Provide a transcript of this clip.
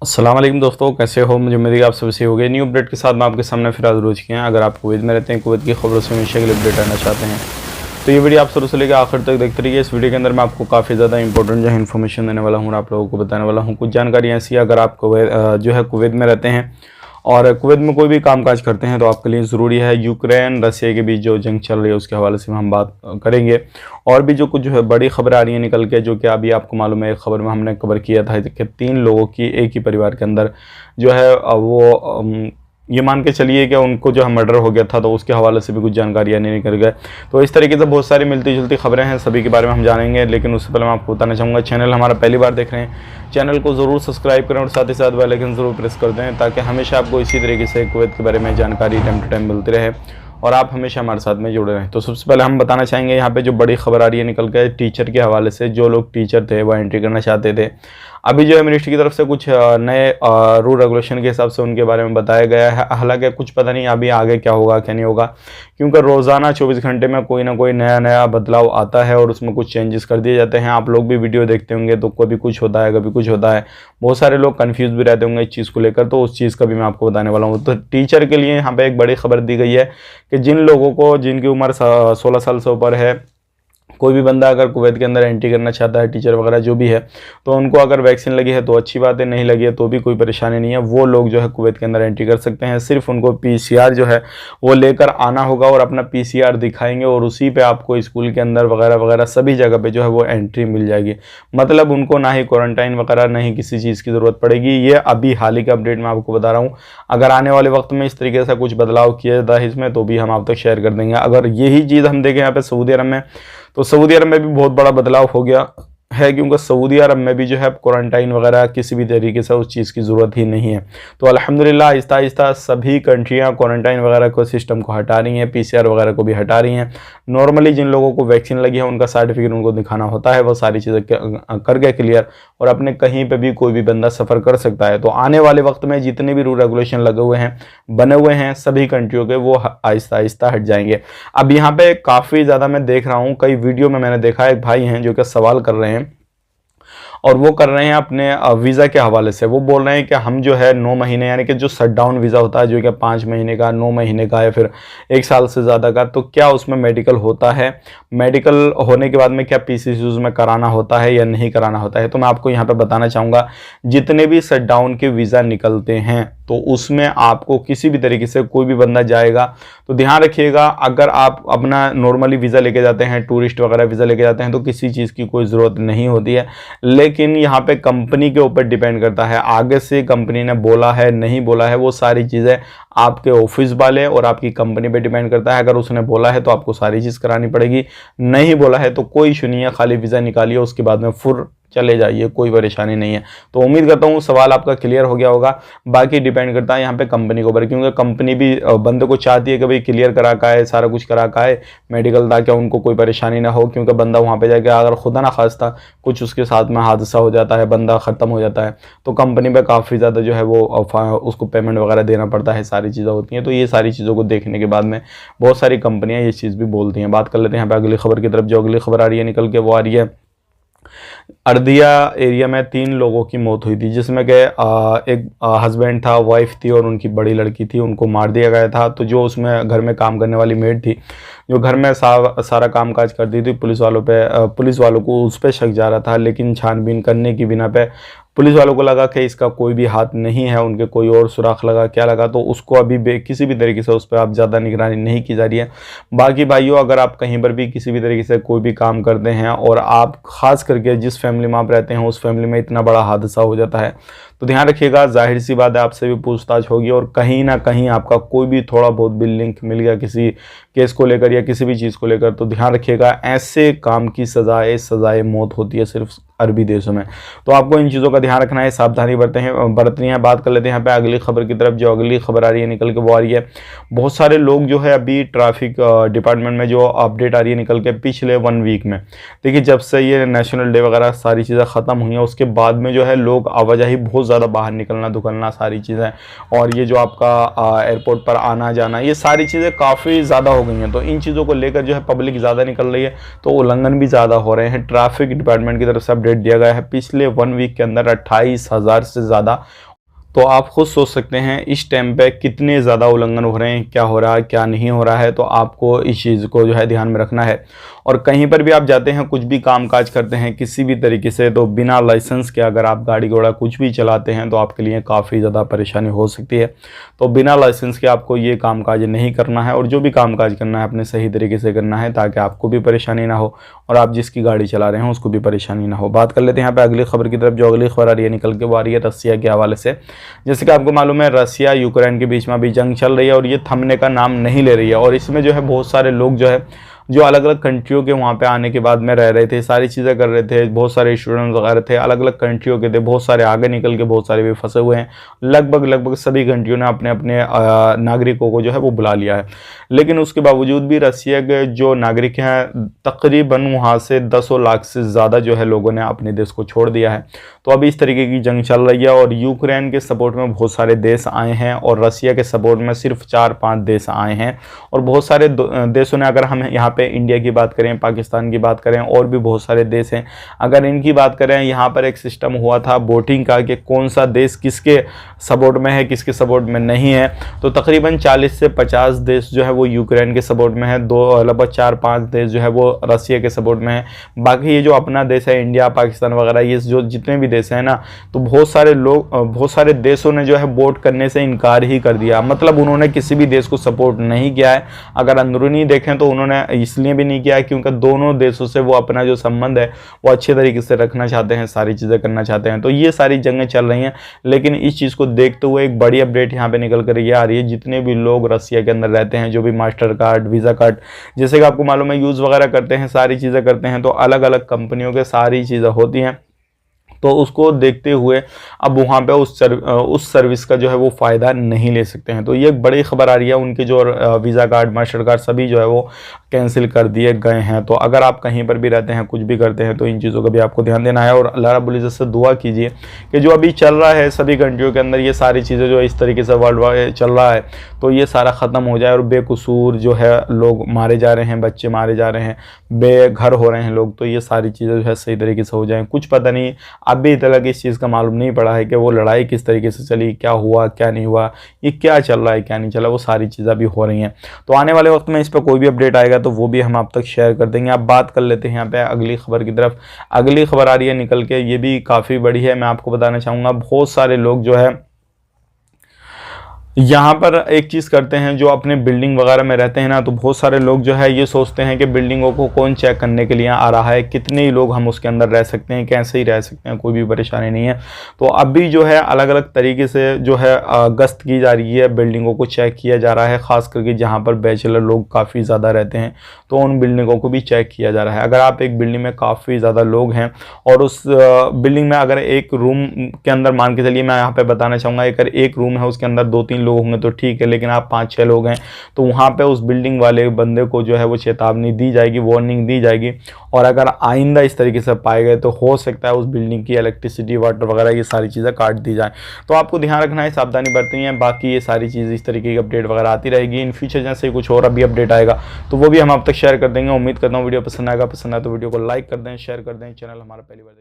अस्सलाम वालेकुम दोस्तों, कैसे हो? मुझे उम्मीद है कि आप सब सही हो गए। न्यू अपडेट के साथ मैं आपके सामने फिर आज रोज किए हैं। अगर आप कुवैत में रहते हैं, कुवैत की खबरों से हमेशा के लिए अपडेट रहना चाहते हैं तो ये वीडियो आप शुरू से लेकर आखिर तक देखते रहिए। इस वीडियो के अंदर मैं आपको काफ़ी ज़्यादा इंपॉर्टेंट जो है इन्फॉर्मेशन देने वाला हूँ और आप लोगों को बताने वाला हूँ। कुछ जानकारी ऐसी है, अगर आप जो है कुवैत में रहते हैं और कुवैत में कोई भी कामकाज करते हैं तो आपके लिए ज़रूरी है। यूक्रेन रसिया के बीच जो जंग चल रही है उसके हवाले से हम बात करेंगे। और भी जो कुछ जो है बड़ी खबर आ रही है निकल के, जो कि अभी आपको मालूम है, एक खबर में हमने कवर किया था कि 3 लोगों की एक ही परिवार के अंदर जो है ये मान के चलिए कि उनको जो है मर्डर हो गया था, तो उसके हवाले से भी कुछ जानकारियाँ नहीं निकल गए। तो इस तरीके से बहुत सारी मिलती जुलती खबरें हैं, सभी के बारे में हम जानेंगे। लेकिन उससे पहले मैं आपको बताना चाहूँगा, चैनल हमारा पहली बार देख रहे हैं, चैनल को ज़रूर सब्सक्राइब करें और साथ ही साथ बेल आइकन ज़रूर प्रेस कर दें, ताकि हमेशा आपको इसी तरीके से कुवैत के बारे में जानकारी टाइम टू टाइम मिलती रहे और आप हमेशा हमारे साथ में जुड़े रहें। तो सबसे पहले हम बताना चाहेंगे यहाँ पे जो बड़ी खबर आ रही है निकल के टीचर के हवाले से। जो लोग टीचर थे वो एंट्री करना चाहते थे, अभी जो है मिनिस्ट्री की तरफ से कुछ नए रूल रेगुलेशन के हिसाब से उनके बारे में बताया गया है। हालांकि कुछ पता नहीं अभी आगे क्या होगा क्या नहीं होगा, क्योंकि रोज़ाना 24 घंटे में कोई ना कोई नया बदलाव आता है और उसमें कुछ चेंजेस कर दिए जाते हैं। आप लोग भी वीडियो देखते होंगे तो कभी कुछ होता है कभी कुछ होता है, बहुत सारे लोग कन्फ्यूज़ भी रहते होंगे इस चीज़ को लेकर, तो उस चीज़ का भी मैं आपको बताने वाला हूँ। तो टीचर के लिए यहाँ पर एक बड़ी खबर दी गई है कि जिन लोगों को जिनकी उम्र 16 साल से ऊपर है, कोई भी बंदा अगर कुवैत के अंदर एंट्री करना चाहता है, टीचर वगैरह जो भी है, तो उनको अगर वैक्सीन लगी है तो अच्छी बात है, नहीं लगी है तो भी कोई परेशानी नहीं है। वो लोग जो है कुवैत के अंदर एंट्री कर सकते हैं। सिर्फ उनको पीसीआर जो है वो लेकर आना होगा और अपना पीसीआर दिखाएंगे और उसी पे आपको स्कूल के अंदर वगैरह वगैरह सभी जगह पे जो है वो एंट्री मिल जाएगी। मतलब उनको ना ही क्वारंटाइन वगैरह ना ही किसी चीज़ की ज़रूरत पड़ेगी। ये अभी हाल ही का अपडेट मैं आपको बता रहा हूँ। अगर आने वाले वक्त में इस तरीके से कुछ बदलाव किया जाता है इसमें, तो भी हम आप तक शेयर कर देंगे। अगर यही चीज़ हम देखें यहाँ पे सऊदी अरब में, तो सऊदी अरब में भी बहुत बड़ा बदलाव हो गया है, क्योंकि सऊदी अरब में भी जो है क्वारंटाइन वगैरह किसी भी तरीके से उस चीज़ की ज़रूरत ही नहीं है। तो अल्हम्दुलिल्लाह आहिस्ता आहिस्ता सभी कंट्रियां क्वारंटाइन वगैरह को सिस्टम को हटा रही हैं, पीसीआर वगैरह को भी हटा रही हैं। नॉर्मली जिन लोगों को वैक्सीन लगी है उनका सर्टिफिकेट उनको दिखाना होता है, वो सारी चीज़ें कर गए क्लियर, और अपने कहीं पर भी कोई भी बंदा सफ़र कर सकता है। तो आने वाले वक्त में जितने भी रूल रेगुलेशन लगे हुए हैं बने हुए हैं सभी कंट्रियों के, वो आहिस्ता आहिस्ता हट जाएंगे। अब यहाँ पे काफ़ी ज़्यादा मैं देख रहा हूँ, कई वीडियो में मैंने देखा एक भाई हैं जो कि सवाल कर रहे हैं और वो कर रहे हैं अपने वीज़ा के हवाले से। वो बोल रहे हैं कि हम जो है 9 महीने, यानी कि जो शटडाउन वीज़ा होता है जो कि 5 महीने का, 9 महीने का या फिर 1 साल से ज़्यादा का, तो क्या उसमें मेडिकल होता है? मेडिकल होने के बाद में क्या पीसीसी में कराना होता है या नहीं कराना होता है? तो मैं आपको यहाँ पर बताना चाहूँगा, जितने भी शटडाउन के वीज़ा निकलते हैं तो उसमें आपको किसी भी तरीके से कोई भी बंदा जाएगा तो ध्यान रखिएगा, अगर आप अपना नॉर्मली वीज़ा लेके जाते हैं, टूरिस्ट वगैरह वीज़ा लेके जाते हैं, तो किसी चीज़ की कोई ज़रूरत नहीं होती है। लेकिन यहाँ पे कंपनी के ऊपर डिपेंड करता है, आगे से कंपनी ने बोला है नहीं बोला है, वो सारी चीज़ें आपके ऑफिस वाले और आपकी कंपनी पे डिपेंड करता है। अगर उसने बोला है तो आपको सारी चीज़ करानी पड़ेगी, नहीं बोला है तो कोई इशू नहीं है, खाली वीज़ा निकालिए उसके बाद में फुर चले जाइए, कोई परेशानी नहीं है। तो उम्मीद करता हूँ सवाल आपका क्लियर हो गया होगा। बाकी डिपेंड करता है यहाँ पे कंपनी के ऊपर, क्योंकि कंपनी भी बंदे को चाहती है कि भाई क्लियर करा का है, सारा कुछ करा का है मेडिकल, ताकि उनको कोई परेशानी ना हो। क्योंकि बंदा वहाँ पे जाके अगर खुदा ना खास्ता कुछ उसके साथ में हादसा हो जाता है, बंदा ख़त्म हो जाता है, तो कंपनी पे काफ़ी ज़्यादा जो है वो उसको पेमेंट वगैरह देना पड़ता है, सारी चीज़ें होती हैं। तो ये सारी चीज़ों को देखने के बाद में बहुत सारी कंपनियाँ ये चीज़ भी बोलती हैं। बात कर लेते हैं यहाँ पे अगली खबर की तरफ। जो अगली खबर आ रही है निकल के, वो आ रही है अर्दिया एरिया में 3 लोगों की मौत हुई थी, जिसमें कि एक हस्बैंड था, वाइफ थी और उनकी बड़ी लड़की थी, उनको मार दिया गया था। तो जो उसमें घर में काम करने वाली मेड थी, जो घर में सारा काम काज करती थी, पुलिस वालों को उस पर शक जा रहा था। लेकिन छानबीन करने की बिना पे पुलिस वालों को लगा कि इसका कोई भी हाथ नहीं है, उनके कोई और सुराख लगा क्या लगा, तो उसको अभी किसी भी तरीके से उस पर आप ज़्यादा निगरानी नहीं की जा रही है। बाकी भाइयों, अगर आप कहीं पर भी किसी भी तरीके से कोई भी काम करते हैं और आप खास करके जिस फैमिली में आप रहते हैं उस फैमिली में इतना बड़ा हादसा हो जाता है, तो ध्यान रखिएगा, जाहिर सी बात है आपसे भी पूछताछ होगी और कहीं ना कहीं आपका कोई भी थोड़ा बहुत भी लिंक मिल गया किसी केस को लेकर या किसी भी चीज़ को लेकर, तो ध्यान रखिएगा ऐसे काम की सजाए मौत होती है सिर्फ अरबी देशों में। तो आपको इन चीज़ों का ध्यान रखना है, सावधानी बरतनी है। बात कर लेते हैं यहाँ पे अगली खबर की तरफ। जो अगली खबर आ रही है निकल के, वो आ रही है, बहुत सारे लोग जो है अभी ट्रैफिक डिपार्टमेंट में जो अपडेट आ रही है निकल के, पिछले 1 वीक में देखिए, जब से ये नेशनल डे वगैरह सारी चीज़ें ख़त्म हुई हैं उसके बाद में जो है लोग आवाजाही बहुत ज़्यादा बाहर निकलना दुकलना सारी चीज़ें, और ये जो आपका एयरपोर्ट पर आना जाना, ये सारी चीज़ें काफ़ी ज़्यादा हो गई हैं। तो इन चीज़ों को लेकर जो है पब्लिक ज़्यादा निकल रही है, तो उल्लंघन भी ज़्यादा हो रहे हैं। ट्रैफिक डिपार्टमेंट की तरफ से अपडेट दिया गया है, पिछले 1 वीक के अंदर 28,000 से ज़्यादा तो आप खुद सोच सकते हैं इस टाइम पे कितने ज़्यादा उल्लंघन हो रहे हैं, क्या हो रहा है क्या नहीं हो रहा है। तो आपको इस चीज़ को जो है ध्यान में रखना है। और कहीं पर भी आप जाते हैं, कुछ भी काम काज करते हैं किसी भी तरीके से, तो बिना लाइसेंस के अगर आप गाड़ी घोड़ा कुछ भी चलाते हैं तो आपके लिए काफ़ी ज़्यादा परेशानी हो सकती है। तो बिना लाइसेंस के आपको ये काम काज नहीं करना है, और जो भी काम काज करना है अपने सही तरीके से करना है, ताकि आपको भी परेशानी ना हो और आप जिसकी गाड़ी चला रहे हैं उसको भी परेशानी ना हो। बात कर लेते हैं यहाँ पे अगली खबर की तरफ। जो अगली खबर आ रही है निकल के, वो आ रही है रसिया के हवाले से। जैसे कि आपको मालूम है, रसिया यूक्रेन के बीच में अभी जंग चल रही है और ये थमने का नाम नहीं ले रही है। और इसमें जो है बहुत सारे लोग जो है, जो अलग अलग कंट्रियों के वहाँ पे आने के बाद में रह रहे थे, सारी चीज़ें कर रहे थे, बहुत सारे स्टूडेंट्स वगैरह थे, अलग अलग कंट्रियों के थे, बहुत सारे आगे निकल के बहुत सारे भी फंसे हुए हैं। लगभग सभी कंट्रियों ने अपने अपने नागरिकों को जो है वो बुला लिया है। लेकिन उसके बावजूद भी रसिया के जो नागरिक हैं, तकरीबन वहाँ से 10 लाख से ज़्यादा जो है लोगों ने अपने देश को छोड़ दिया है। तो अभी इस तरीके की जंग चल रही है और यूक्रेन के सपोर्ट में बहुत सारे देश आए हैं और रसिया के सपोर्ट में सिर्फ 4-5 देश आए हैं। और बहुत सारे देशों ने, अगर हम यहाँ पे इंडिया की बात करें, पाकिस्तान की बात करें, और भी बहुत सारे देश हैं, अगर इनकी बात करें, यहाँ पर एक सिस्टम हुआ था वोटिंग का कि कौन सा देश किसके सपोर्ट में है, किसके सपोर्ट में नहीं है। तो तकरीबन 40 से 50 देश जो है वो यूक्रेन के सपोर्ट में है, लगभग 4-5 देश जो है वो रसिया के सपोर्ट में है। बाकी ये जो अपना देश है इंडिया, पाकिस्तान वगैरह, ये जो जितने भी देश हैं ना, तो बहुत सारे देशों ने जो है वोट करने से इनकार ही कर दिया। मतलब उन्होंने किसी भी देश को सपोर्ट नहीं किया है। अगर अंदरूनी देखें तो उन्होंने इसलिए भी नहीं किया है क्योंकि दोनों देशों से वो अपना जो संबंध है वो अच्छे तरीके से रखना चाहते हैं, सारी चीज़ें करना चाहते हैं। तो ये सारी जंगें चल रही हैं। लेकिन इस चीज़ को देखते हुए एक बड़ी अपडेट यहाँ पे निकल कर ये आ रही है, जितने भी लोग रसिया के अंदर रहते हैं, जो भी मास्टर कार्ड, वीज़ा कार्ड, जैसे कि आपको मालूम है यूज़ वगैरह करते हैं, सारी चीज़ें करते हैं, तो अलग अलग कंपनियों के सारी चीज़ें होती हैं। तो उसको देखते हुए अब वहाँ पे उस सर्विस का जो है वो फ़ायदा नहीं ले सकते हैं। तो ये एक बड़ी खबर आ रही है, उनके जो वीज़ा कार्ड, मास्टर कार्ड सभी जो है वो कैंसिल कर दिए गए हैं। तो अगर आप कहीं पर भी रहते हैं, कुछ भी करते हैं, तो इन चीज़ों का भी आपको ध्यान देना है। और अल्लाह रब्बुल इज़्ज़त से दुआ कीजिए कि जो अभी चल रहा है सभी कंट्रियों के अंदर, ये सारी चीज़ें जो इस तरीके से वर्ल्ड वाइड चल रहा है, तो ये सारा ख़त्म हो जाए और बेकसूर जो है लोग मारे जा रहे हैं, बच्चे मारे जा रहे हैं, बेघर हो रहे हैं लोग, तो ये सारी चीज़ें जो है सही तरीके से हो जाएँ। कुछ पता नहीं, अभी तक इस चीज़ का मालूम नहीं पड़ा है कि वो लड़ाई किस तरीके से चली, क्या हुआ क्या नहीं हुआ, ये क्या चल रहा है क्या नहीं चला, वो सारी चीज़ें अभी हो रही हैं। तो आने वाले वक्त में इस पर कोई भी अपडेट आएगा तो वो भी हम आप तक शेयर कर देंगे। आप बात कर लेते हैं यहाँ पे अगली खबर की तरफ। अगली खबर आ रही है निकल के, ये भी काफ़ी बड़ी है। मैं आपको बताना चाहूँगा, बहुत सारे लोग जो है यहाँ पर एक चीज़ करते हैं, जो अपने बिल्डिंग वगैरह में रहते हैं ना, तो बहुत सारे लोग जो है ये सोचते हैं कि बिल्डिंगों को कौन चेक करने के लिए आ रहा है, कितने ही लोग हम उसके अंदर रह सकते हैं, कैसे ही रह सकते हैं, कोई भी परेशानी नहीं है। तो अभी जो है अलग अलग तरीके से जो है गश्त की जा रही है, बिल्डिंगों को चेक किया जा रहा है, ख़ास करके जहाँ पर बैचलर लोग काफ़ी ज़्यादा रहते हैं तो उन बिल्डिंगों को भी चेक किया जा रहा है। अगर आप एक बिल्डिंग में काफ़ी ज़्यादा लोग हैं और उस बिल्डिंग में अगर एक रूम के अंदर, मान के चलिए मैं यहाँ पर बताना चाहूँगा, अगर एक रूम है उसके अंदर 2-3 लोग होंगे तो ठीक है, लेकिन आप 5-6 लोग हैं तो वहाँ पे उस बिल्डिंग वाले बंदे को जो है वो चेतावनी दी जाएगी, वार्निंग दी जाएगी। और अगर आइंदा इस तरीके से पाए गए तो हो सकता है उस बिल्डिंग की इलेक्ट्रिसिटी, वाटर वगैरह ये सारी चीज़ें काट दी जाए। तो आपको ध्यान रखना है, सावधानी बरतनी है। बाकी ये सारी चीज़ इस तरीके की अपडेट वगैरह आती रहेगी। इन फ्यूचर जैसे कुछ और अभी अपडेट आएगा तो वो भी हम आप तक शेयर कर देंगे। उम्मीद करता हूँ वीडियो पसंद आएगा। पसंद आए तो वीडियो को लाइक कर दें, शेयर कर दें। चैनल हमारा पहली बार